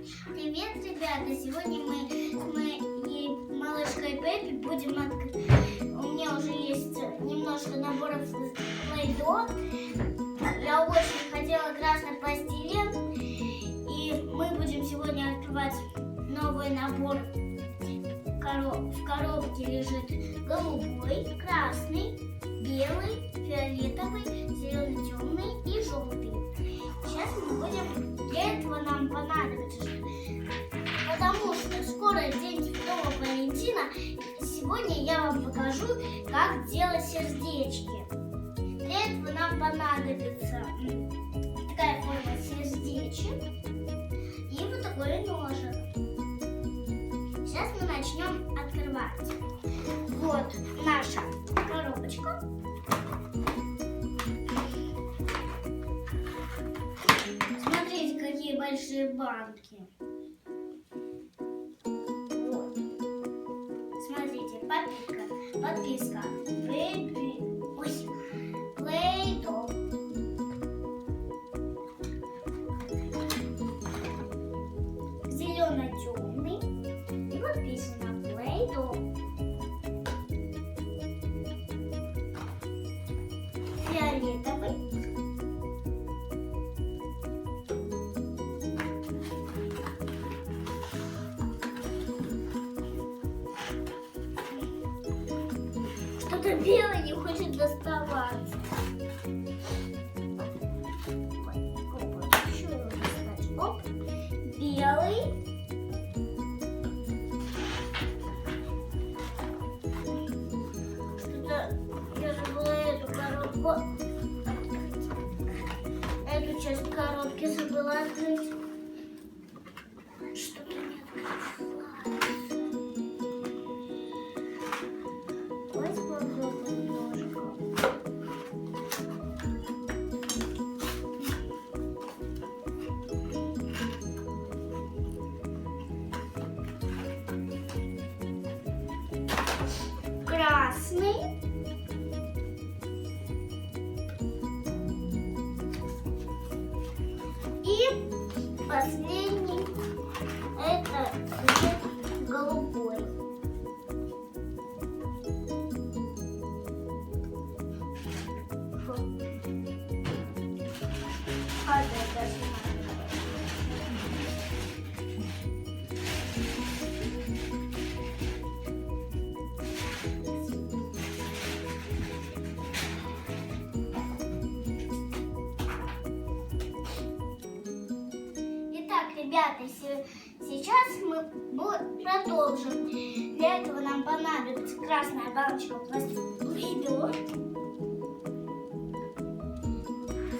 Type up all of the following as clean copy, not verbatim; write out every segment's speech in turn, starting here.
Привет, ребята! Сегодня мы и малышкой Пеппи будем У меня уже есть немножко наборов Play-Doh. Я очень хотела красный пластилин. И мы будем сегодня открывать новый набор. В коробке лежит голубой, красный, белый, фиолетовый, зеленый, темный и желтый. Сейчас мы будем... Для этого нам понадобится, потому что скоро День Святого Валентина. Сегодня я вам покажу, как делать сердечки. Для этого нам понадобится такая форма сердечек и вот такой ножик. Сейчас мы начнем открывать. Вот наша коробочка. Смотрите, какие большие банки. Вот. Смотрите, подписка. Play-Doh. Зелено-темный. И подписано Play-Doh. Фиолетовый. Что-то белое не хочет доставаться. Еще его достать. Оп. Белый. Что-то я забыла эту коробку открыть. Эту часть коробки забыла открыть. Что-то не открылось. Давайте попробуем ножиком. Красный. И последний это цвет голубой. Итак, ребята, сейчас мы продолжим. Для этого нам понадобится красная баночка Play-Doh,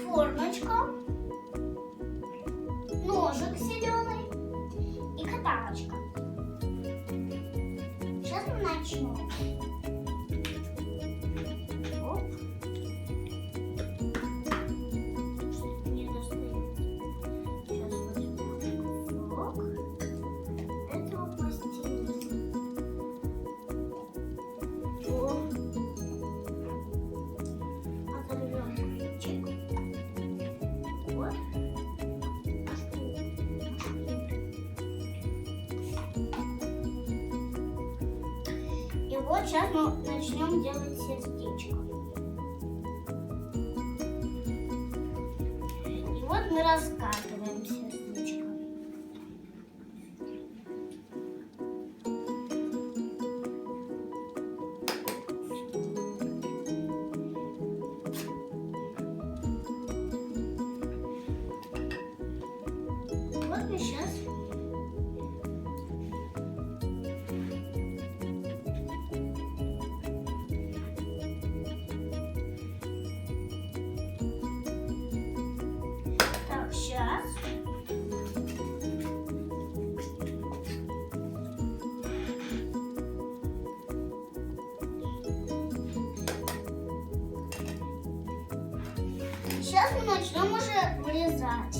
формочка, ножик зеленый и каталочка. Сейчас мы начнем. Оп. Что-то не достается. Сейчас возьмем кусок этого пластилина. Оторвем ключик. Вот. И вот сейчас мы начнем делать сердечко. И вот мы раскатываем сердечко. Вот мы сейчас сейчас. Сейчас мы начнем уже вырезать.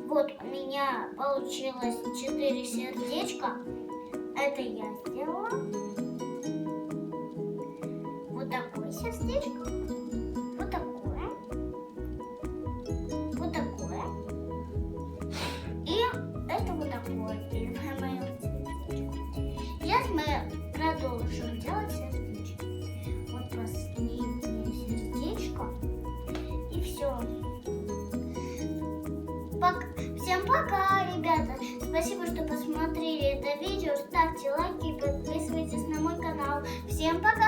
Вот у меня получилось 4 сердечка. Это я сделала. Вот такое сердечко. Вот такое. Вот такое. И это вот такое. Первое мое сердечко. Сейчас мы продолжим делать сердечко. Вот последнее сердечко. И все. Всем пока, ребята. Спасибо, что посмотрели это видео. Ставьте лайки и подписывайтесь на мой канал. Всем пока.